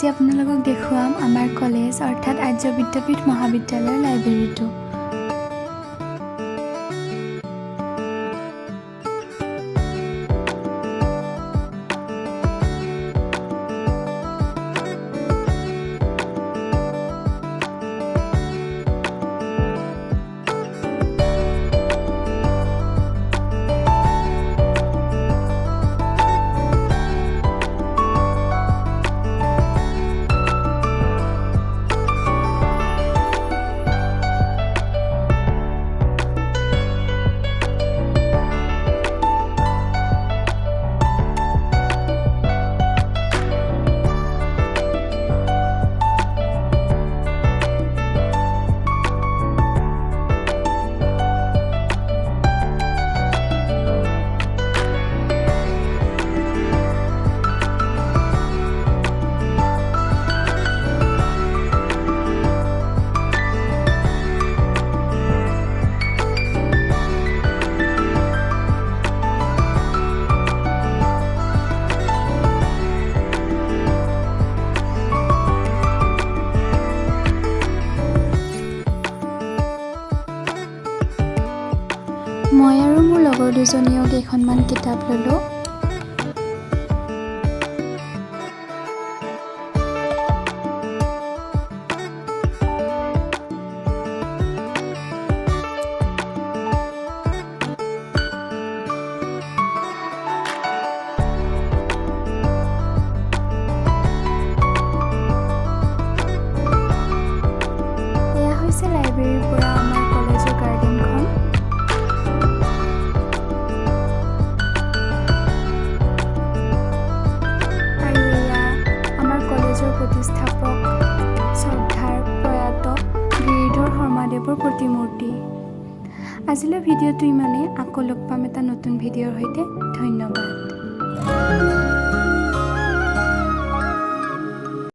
আজি আপোনালোকক দেখুৱাম আমাৰ কলেজ অৰ্থাৎ আৰ্যবিদ্যাপীঠ মহাবিদ্যালয়ৰ লাইব্ৰেৰীটো। মই আৰু মোৰ লগৰ দুজনীয়েও কেইখনমান কিতাপ ল'লোঁ। এয়া হৈছে লাইব্ৰেৰীৰ পৰা আমাৰ কলেজৰ গাৰ্ডেনখন। প্ৰতিষ্ঠাপক শ্ৰদ্ধাৰ প্ৰয়াত গিৰিধৰ শৰ্মাদেৱৰ প্ৰতিমূৰ্তি। আজিলৈ ভিডিঅ'টো ইমানেই। আকৌ লগ পাম এটা নতুন ভিডিঅ'ৰ সৈতে। ধন্যবাদ।